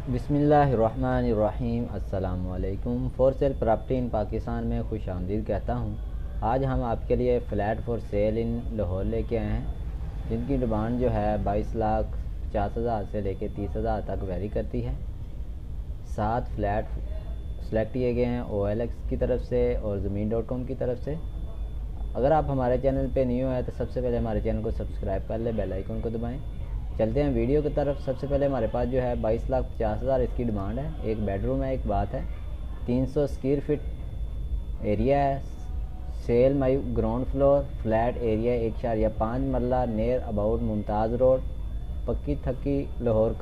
बिस्मिल्लाहिर्रहमानिर्रहीम। अस्सलाम वालेकुम। For sale property in Pakistan में खुश आमदीद कहता हूँ। आज हम आपके लिए फ़्लैट फॉर सेल इन लाहौर लेके आए हैं, जिनकी डिमांड जो है 22,50,000 से लेके 30,000 तक वेरी करती है। 7 फ्लैट सेलेक्ट किए गए हैं OLX की तरफ से और ज़मीन.com की तरफ से। अगर आप हमारे चैनल पे न्यू है तो सबसे पहले हमारे चैनल को सब्सक्राइब कर ले, बेल आइकन को दबाएं। चलते हैं वीडियो की तरफ। सबसे पहले हमारे पास जो है 22,50,000 इसकी डिमांड है। एक बेडरूम है, एक बात है, 300 स्क्वायर फीट एरिया है। Sell my ground floor, flat area 1.5 मरला, नियर अबाउट मुमताज़ रोड, पक्की थक्की लाहौर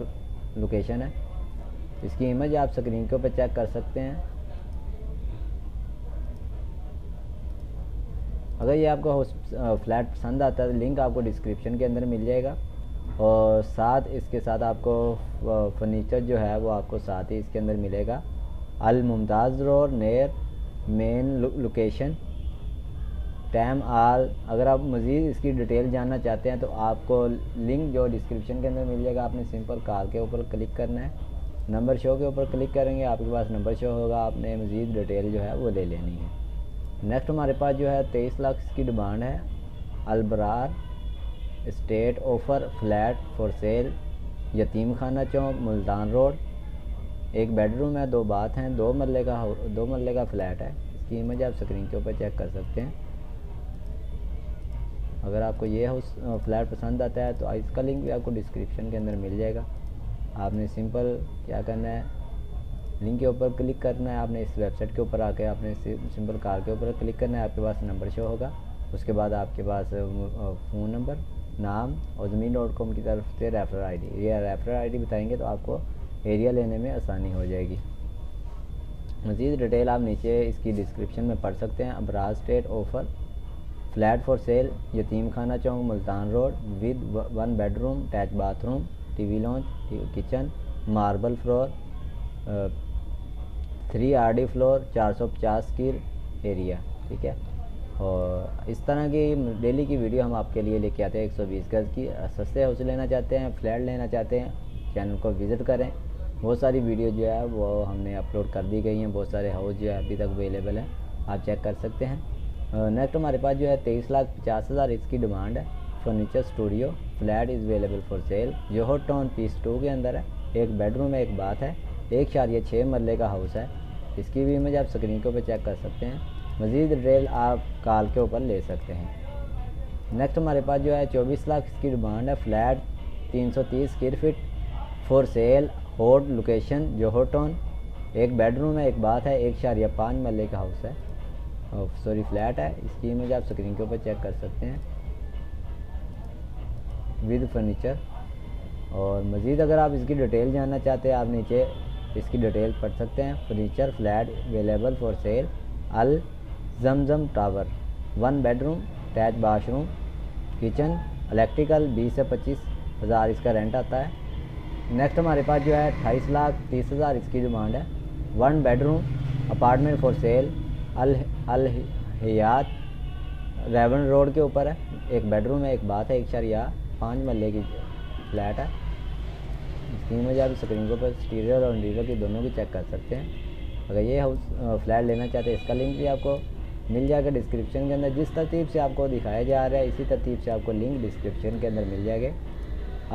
लोकेशन है। इसकी इमेज आप स्क्रीन के ऊपर चेक कर सकते हैं। अगर ये आपको फ्लैट पसंद आता है तो लिंक आपको डिस्क्रिप्शन के अंदर मिल जाएगा, और साथ इसके साथ आपको फर्नीचर जो है वो आपको साथ ही इसके अंदर मिलेगा। Al Mumtaz road, near main location, time आल। अगर आप मज़ीद इसकी डिटेल जानना चाहते हैं तो आपको लिंक जो डिस्क्रिप्शन के अंदर मिल जाएगा। आपने सिंपल कॉल के ऊपर क्लिक करना है, नंबर शो के ऊपर क्लिक करेंगे, आपके पास नंबर शो होगा, आपने मज़ीद डिटेल जो है वो ले लेनी है। नेक्स्ट हमारे पास जो है 23 लाख की डिमांड है। Albarar state offer, flat for sale, यतीम खाना चौक, मुल्तान रोड। एक बेडरूम है, 2 बाथ हैं, 2 मरले का फ्लैट है। इसकी इमेज आप स्क्रीन के ऊपर चेक कर सकते हैं। अगर आपको ये हाउस फ्लैट पसंद आता है तो इसका लिंक भी आपको डिस्क्रिप्शन के अंदर मिल जाएगा। आपने सिंपल क्या करना है, लिंक के ऊपर क्लिक करना है। आपने इस वेबसाइट के ऊपर आके आपने सिंपल कार के ऊपर क्लिक करना है, आपके पास नंबर शो होगा। उसके बाद आपके पास फ़ोन नंबर, नाम और ज़मीन.com की तरफ से रेफरल आईडी, ये रेफरल आईडी बताएंगे तो आपको एरिया लेने में आसानी हो जाएगी। मज़ीद डिटेल आप नीचे इसकी डिस्क्रिप्शन में पढ़ सकते हैं। Abrar state offer, flat for sale, यतीम खाना चौक, Multan road, with 1 bedroom, attach bathroom, TV lounge, kitchen, marble floor, 3 RD floor, 450 square area. ठीक है, और इस तरह की डेली की वीडियो हम आपके लिए लेके आते हैं 120 गज़ की। सस्ते हाउस लेना चाहते हैं, फ्लैट लेना चाहते हैं, चैनल को विज़िट करें। बहुत सारी वीडियो जो है वो हमने अपलोड कर दी गई हैं। बहुत सारे हाउस जो है अभी तक अवेलेबल हैं, आप चेक कर सकते हैं। नेक्स्ट हमारे पास जो है 23,50,000 इसकी डिमांड है। Furniture studio, flat is available for sale, Johar Town phase 2 के अंदर है। एक बेडरूम है, एक बाथ है, 1.6 मरले का हाउस है। इसकी भी इमेज आप स्क्रीन के ऊपर चेक कर सकते हैं। मज़ीद डिटेल आप कॉल के ऊपर ले सकते हैं। नेक्स्ट हमारे पास जो है 24 लाख इसकी डिमांड है। Flat 330 square feet for sale, होड लोकेशन जोहर टाउन। एक बेडरूम है, एक बाथ है, 1.5 मरले का हाउस है, सॉरी फ्लैट है। इसकी इमेज आप स्क्रीन के ऊपर चेक कर सकते हैं विद फर्नीचर। और मज़ीद अगर आप इसकी डिटेल जानना चाहते हैं आप नीचे इसकी डिटेल पढ़ सकते हैं। Furniture flat available for sale, Al Zamzam tower, 1 bedroom, attach bathroom, kitchen, electrical, 20 से 25,000 इसका रेंट आता है। नेक्स्ट हमारे पास जो है 28,30,000 इसकी डिमांड है। 1 bedroom apartment for sale, Al Hayat, Raiwind road के ऊपर है। एक बेडरूम है, एक बाथ है, 1.5 मरले की फ्लैट है। इसकी इमेज आप स्क्रीन के ऊपर एक्सटीरियर और इंटीरियर की दोनों की चेक कर सकते हैं। अगर ये हाउस फ्लैट लेना चाहते हैं इसका लिंक भी आपको मिल जाएगा डिस्क्रिप्शन के अंदर। जिस तरतीब से आपको दिखाया जा रहा है इसी तरतीब से आपको लिंक डिस्क्रिप्शन के अंदर मिल जाएगा।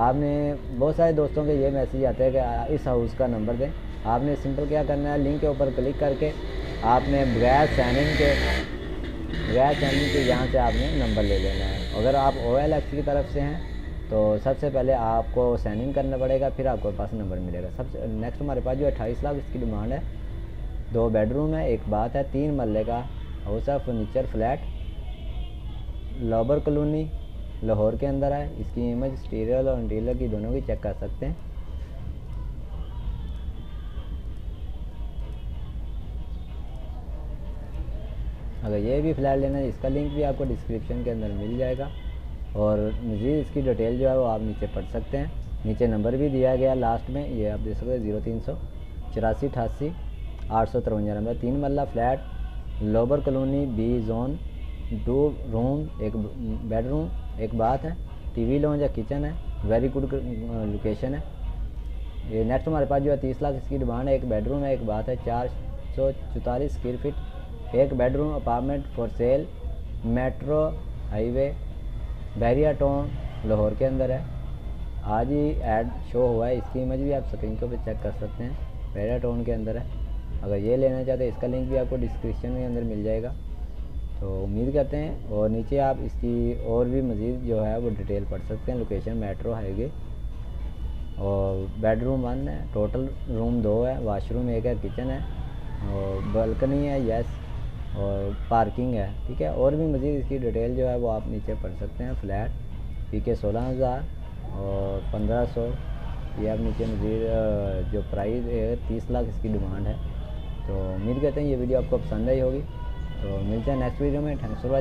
आपने बहुत सारे दोस्तों के ये मैसेज आते हैं कि इस हाउस का नंबर दें। आपने सिंपल क्या करना है, लिंक के ऊपर क्लिक करके आपने बगैर साइनिंग के यहाँ से आपने नंबर ले लेना है। अगर आप OLX की तरफ से हैं तो सबसे पहले आपको साइन इन करना पड़ेगा, फिर आपके पास नंबर मिलेगा। सबसे नेक्स्ट हमारे पास जो 28 लाख इसकी डिमांड है। 2 बेडरूम है, एक बाथ है, 3 मरले का हाउस है। फर्नीचर फ्लैट लॉबर कॉलोनी लाहौर के अंदर है। इसकी इमेज एक्सटीरियर और इंटीरियर की दोनों की चेक कर सकते हैं। अगर ये भी फ्लैट लेना है इसका लिंक भी आपको डिस्क्रिप्शन के अंदर मिल जाएगा, और मज़ीद इसकी डिटेल जो है वो आप नीचे पढ़ सकते हैं। नीचे नंबर भी दिया गया लास्ट में, ये आप देख सकते हैं 038488 number. 3 marla flat, labour colony, B zone, 2 room, एक बेडरूम, एक बाथ है, टीवी लॉन्ज या किचन है, वेरी गुड लोकेशन है। ये नेक्स्ट हमारे पास जो है 30 लाख इसकी डिमांड है। एक बेडरूम है, एक बात है, 444 स्क्वायर फीट, एक bedroom apartment for cell, metro highway Bahria town Lahore के अंदर है। आज ही ऐड शो हुआ है, इसकी इमेज भी आप स्क्रीन के ऊपर चेक कर सकते हैं, बहरिया टाउन के अंदर है। अगर ये लेना चाहते हैं इसका लिंक भी आपको डिस्क्रिप्शन के अंदर मिल जाएगा। तो उम्मीद करते हैं, और नीचे आप इसकी और भी मज़ीद जो है वो डिटेल पढ़ सकते हैं। लोकेशन मेट्रो हाईवे, और बेडरूम 1 है, टोटल रूम 2 है, वाशरूम 1 है, किचन है और बालकनी है, यस, और पार्किंग है, ठीक है। और भी मज़ीद इसकी डिटेल जो है वो आप नीचे पढ़ सकते हैं। फ्लैट PK 16,000 और 1,500, ये आप नीचे मज़ीद जो प्राइस है 30 लाख इसकी डिमांड है। तो उम्मीद करते हैं ये वीडियो आपको पसंद आई होगी। तो मिलते हैं नेक्स्ट वीडियो में। Thanks for watching.